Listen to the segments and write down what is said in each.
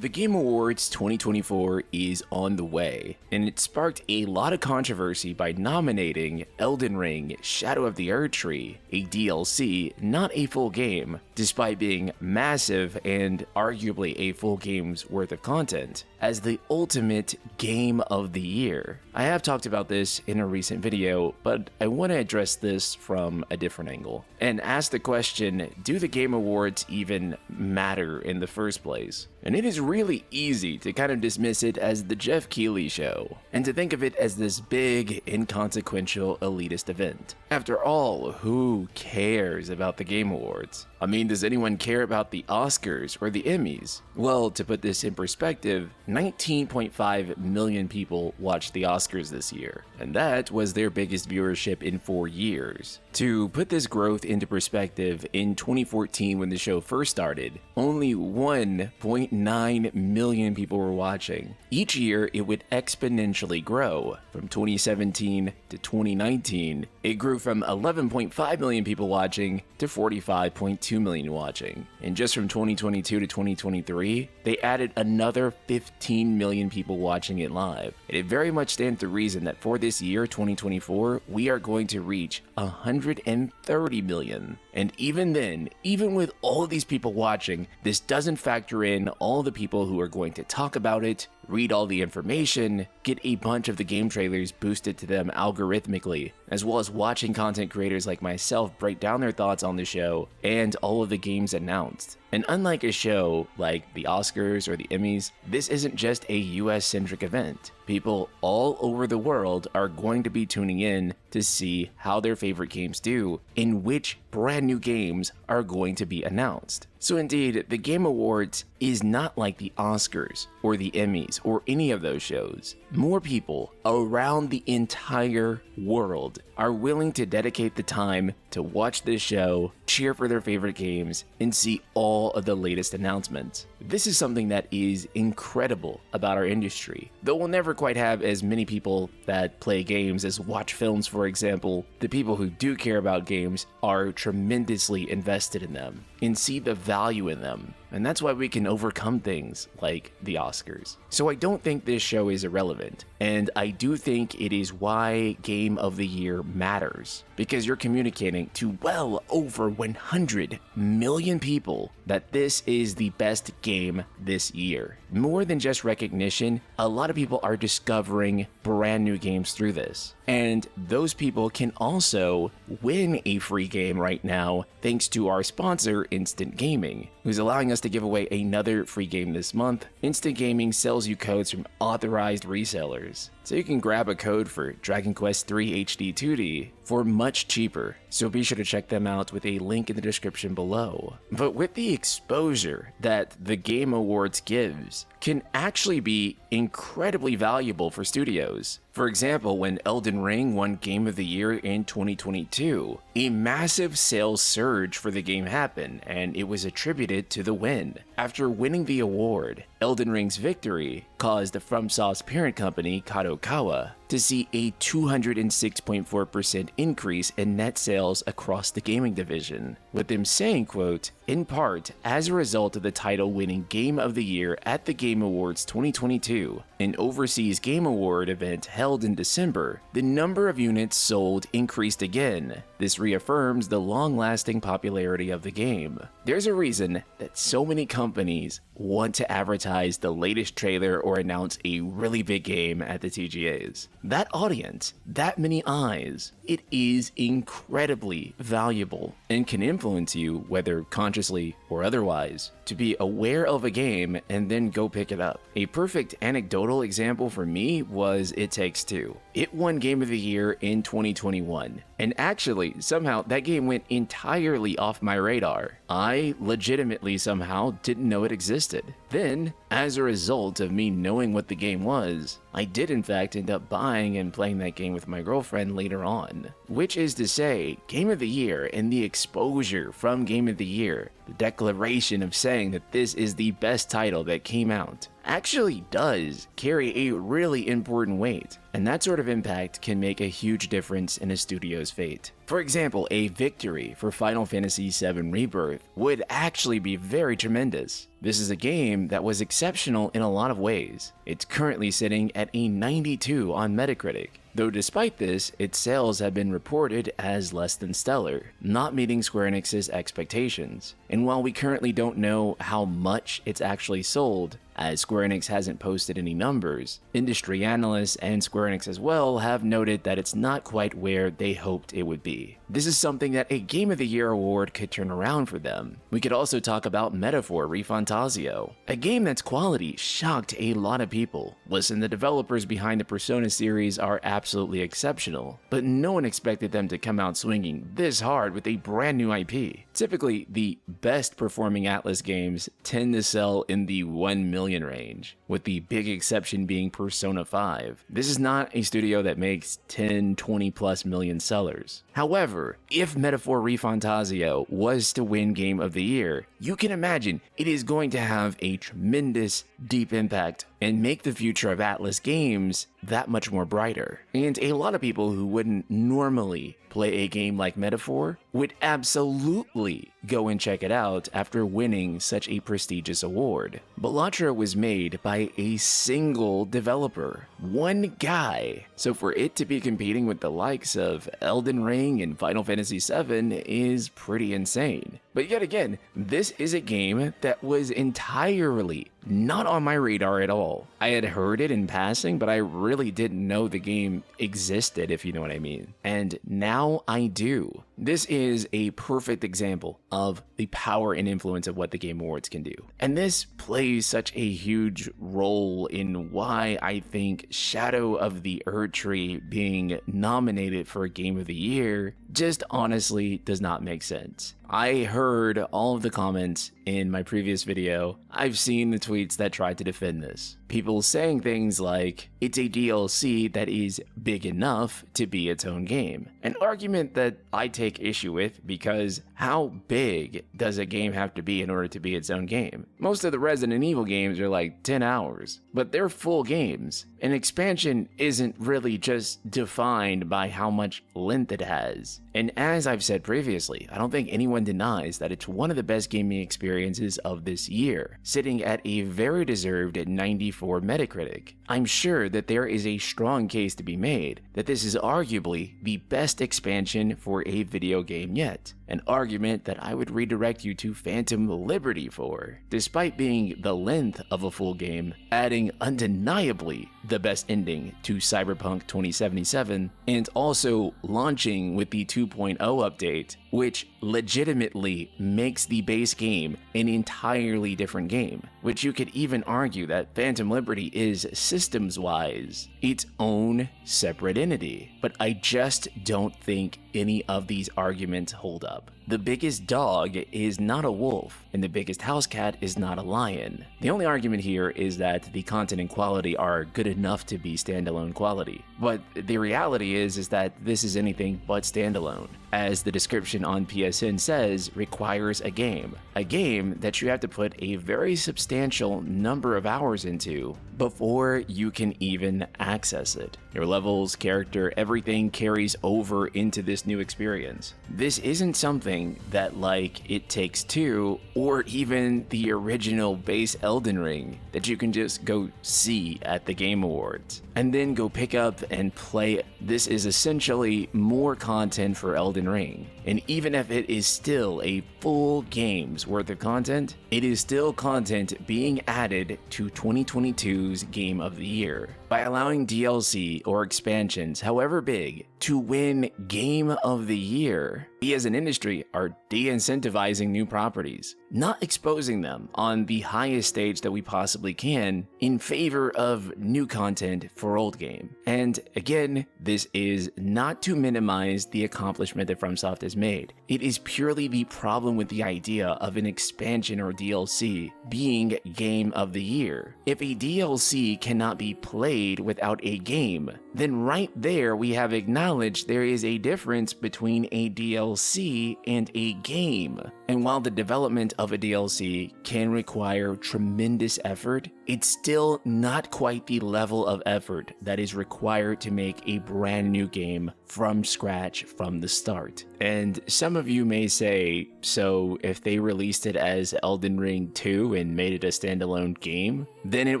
The Game Awards 2024 is on the way, and it sparked a lot of controversy by nominating Elden Ring Shadow of the Erdtree, a DLC, not a full game, despite being massive and arguably a full game's worth of content, as the ultimate Game of the Year. I have talked about this in a recent video, but I want to address this from a different angle, and ask the question, do the Game Awards even matter in the first place? And it is really easy to kind of dismiss it as the Jeff Keighley show, and to think of it as this big, inconsequential, elitist event. After all, who cares about the Game Awards? I mean, does anyone care about the Oscars or the Emmys? Well, to put this in perspective, 19.5 million people watched the Oscars this year, and that was their biggest viewership in 4 years. To put this growth into perspective, in 2014 when the show first started, only 1.9 million people were watching. Each year, it would exponentially grow. From 2017 to 2019, it grew from 11.5 million people watching to 45.2 million watching. And just from 2022 to 2023, they added another 15 million people watching it live. And it very much stands to reason that for this year, 2024, we are going to reach 130 million. And even then, even with all of these people watching, this doesn't factor in all the people who are going to talk about it, read all the information, get a bunch of the game trailers boosted to them algorithmically, as well as watching content creators like myself break down their thoughts on the show and all of the games announced. And unlike a show like the Oscars or the Emmys, this isn't just a US-centric event. People all over the world are going to be tuning in to see how their favorite games do and which brand new games are going to be announced. So indeed, the Game Awards is not like the Oscars or the Emmys or any of those shows. More people around the entire world are willing to dedicate the time to watch this show, cheer for their favorite games, and see all of the latest announcements. This is something that is incredible about our industry. Though we'll never quite have as many people that play games as watch films, for example, the people who do care about games are tremendously invested in them and see the value in them. And that's why we can overcome things like the Oscars. So I don't think this show is irrelevant, and I do think it is why Game of the Year matters, because you're communicating to well over 100 million people that this is the best game this year. More than just recognition, a lot of people are discovering brand new games through this. And those people can also win a free game right now thanks to our sponsor, Instant Gaming, who's allowing us to give away another free game this month. Instant Gaming sells you codes from authorized resellers, so you can grab a code for Dragon Quest III HD 2D for much cheaper, so be sure to check them out with a link in the description below. But with the exposure that the Game Awards gives, can actually be incredibly valuable for studios. For example, when Elden Ring won Game of the Year in 2022, a massive sales surge for the game happened, and it was attributed to the win. After winning the award, Elden Ring's victory caused the FromSoft's parent company, Kadokawa, to see a 206.4% increase in net sales across the gaming division, with them saying, quote, "In part, as a result of the title winning Game of the Year at the Game Awards 2022, an overseas Game Award event held in December, the number of units sold increased again. This reaffirms the long-lasting popularity of the game." There's a reason that so many companies want to advertise the latest trailer or announce a really big game at the TGAs. That audience, that many eyes, it is incredibly valuable and can influence you, whether consciously or otherwise, to be aware of a game and then go pick it up. A perfect anecdotal example for me was It Takes Two. It won Game of the Year in 2021, and actually, somehow that game went entirely off my radar. I legitimately somehow didn't know it existed. Then, as a result of me knowing what the game was, I did in fact end up buying and playing that game with my girlfriend later on. Which is to say, Game of the Year and the exposure from Game of the Year, the declaration of saying that this is the best title that came out, actually does carry a really important weight, and that sort of impact can make a huge difference in a studio's fate. For example, a victory for Final Fantasy VII Rebirth would actually be very tremendous. This is a game that was exceptional in a lot of ways. It's currently sitting at a 92 on Metacritic, though despite this, its sales have been reported as less than stellar, not meeting Square Enix's expectations. And while we currently don't know how much it's actually sold, as Square Enix hasn't posted any numbers, industry analysts and Square Enix as well have noted that it's not quite where they hoped it would be. This is something that a Game of the Year award could turn around for them. We could also talk about Metaphor Refantasio, a game that's quality shocked a lot of people. Listen, the developers behind the Persona series are absolutely exceptional, but no one expected them to come out swinging this hard with a brand new IP. Typically, the best performing Atlus games tend to sell in the 1 million range, with the big exception being Persona 5. This is not a studio that makes 10, 20 plus million sellers. However, if Metaphor Refantasio was to win Game of the Year, you can imagine it is going to have a tremendous, deep impact and make the future of Atlus games that much more brighter. And a lot of people who wouldn't normally play a game like Metaphor would absolutely go and check it out after winning such a prestigious award. Balatro was made by a single developer, one guy. So for it to be competing with the likes of Elden Ring and Final Fantasy VII is pretty insane. But yet again, this is a game that was entirely not on my radar at all. I had heard it in passing, but I really didn't know the game existed, if you know what I mean. And now I do. This is a perfect example of the power and influence of what the Game Awards can do. And this plays such a huge role in why I think Shadow of the Erdtree being nominated for Game of the Year just honestly does not make sense. I heard all of the comments in my previous video. I've seen the tweets that tried to defend this. People saying things like, it's a DLC that is big enough to be its own game. An argument that I take issue with because how big does a game have to be in order to be its own game? Most of the Resident Evil games are like 10 hours, but they're full games. An expansion isn't really just defined by how much length it has. And as I've said previously, I don't think anyone denies that it's one of the best gaming experiences of this year, sitting at a very deserved 94 Metacritic. I'm sure that there is a strong case to be made that this is arguably the best expansion for a video game yet, an argument that I would redirect you to Phantom Liberty for. Despite being the length of a full game, adding undeniably the best ending to Cyberpunk 2077, and also launching with the 2.0 update, which legitimately makes the base game an entirely different game, which you could even argue that Phantom Liberty is systems-wise its own separate entity. But I just don't think any of these arguments hold up. The biggest dog is not a wolf, and the biggest house cat is not a lion. The only argument here is that the content and quality are good enough to be standalone quality. But the reality is that this is anything but standalone. As the description on PSN says, requires a game that you have to put a very substantial number of hours into before you can even access it. Your levels, character, everything carries over into this new experience. This isn't something that like It Takes Two or even the original base Elden Ring that you can just go see at the Game Awards and then go pick up and play. This is essentially more content for Elden Ring. And even if it is still a full game's worth of content, it is still content being added to 2022's Game of the Year. By allowing DLC or expansions, however big, to win Game of the Year, we as an industry are de-incentivizing new properties, not exposing them on the highest stage that we possibly can in favor of new content for old game. And again, this is not to minimize the accomplishment that FromSoft has made. It is purely the problem with the idea of an expansion or DLC being Game of the Year. If a DLC cannot be played without a game, then right there we have acknowledged there is a difference between a DLC and a game. And while the development of a DLC can require tremendous effort, it's still not quite the level of effort that is required to make a brand new game from scratch from the start. And some of you may say, so if they released it as Elden Ring 2 and made it a standalone game, then it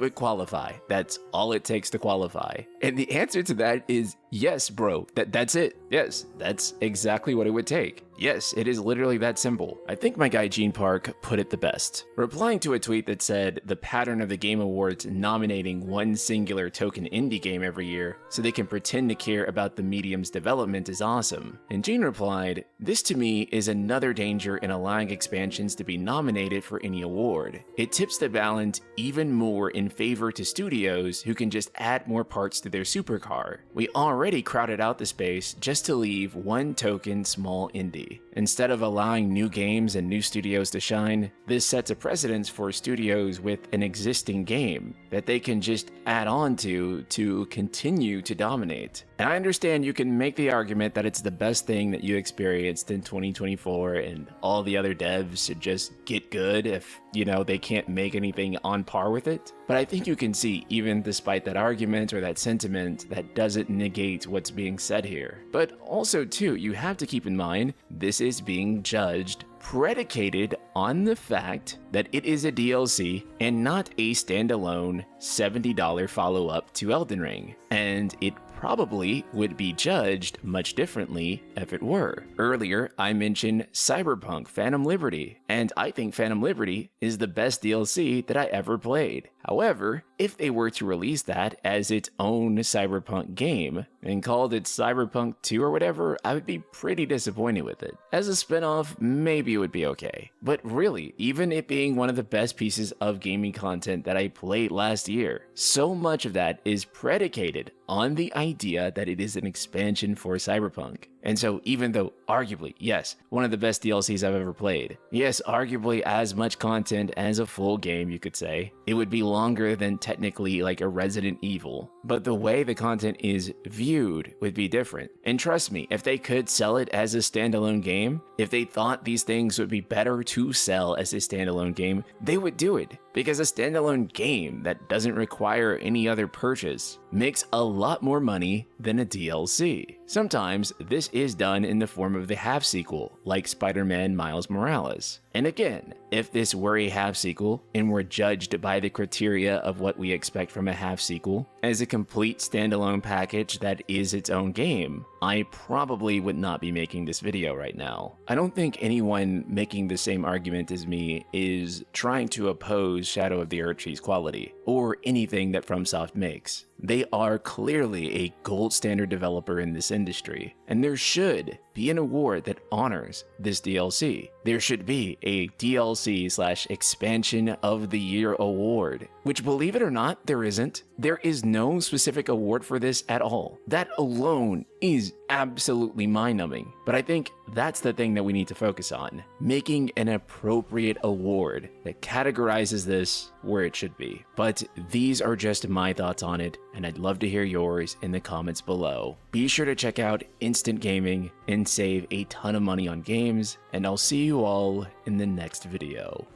would qualify. That's all it takes to qualify. And the answer to that is yes, bro. That's it. Yes, that's exactly what it would take. Yes, it is literally that simple. I think my guy Gene Park put it the best, replying to a tweet that said the pattern of the Game Awards nominating one singular token indie game every year so they can pretend to care about the medium's development is awesome. And Gene replied, "This to me is another danger in allowing expansions to be nominated for any award. It tips the balance even more in favor to studios who can just add more parts to their supercar. We already crowded out the space just to leave one token small indie. Instead of allowing new games and new studios to shine, this sets a precedence for studios with an existing game that they can just add on to continue to dominate." And I understand you can make the argument that it's the best thing that you experienced in 2024 and all the other devs should just get good if, they can't make anything on par with it. But I think you can see, even despite that argument or that sentiment, that doesn't negate what's being said here. But also too, you have to keep in mind, this is being judged predicated on the fact that it is a DLC and not a standalone $70 follow-up to Elden Ring. And it probably would be judged much differently if it were. Earlier, I mentioned Cyberpunk Phantom Liberty, and I think Phantom Liberty is the best DLC that I ever played. However, if they were to release that as its own Cyberpunk game and called it Cyberpunk 2 or whatever, I would be pretty disappointed with it. As a spin-off, maybe it would be okay. But really, even it being one of the best pieces of gaming content that I played last year, so much of that is predicated on the idea that it is an expansion for Cyberpunk. And so even though arguably, yes, one of the best DLCs I've ever played, yes, arguably as much content as a full game, you could say, it would be longer than technically like a Resident Evil. But the way the content is viewed would be different. And trust me, if they could sell it as a standalone game, if they thought these things would be better to sell as a standalone game, they would do it. Because a standalone game that doesn't require any other purchase makes a lot more money than a DLC. Sometimes this is done in the form of the half-sequel, like Spider-Man Miles Morales. And again, if this were a half-sequel and were judged by the criteria of what we expect from a half-sequel as a complete standalone package that is its own game, I probably would not be making this video right now. I don't think anyone making the same argument as me is trying to oppose Shadow of the Erdtree's quality, or anything that FromSoft makes. They are clearly a gold standard developer in this industry, and there should be an award that honors this DLC. There should be a DLC/Expansion of the Year award, which, believe it or not, there isn't. There is no specific award for this at all. That alone is absolutely mind-numbing. But I think that's the thing that we need to focus on, making an appropriate award that categorizes this where it should be. But these are just my thoughts on it, and I'd love to hear yours in the comments below. Be sure to check out Instant Gaming and save a ton of money on games, and I'll see you all in the next video.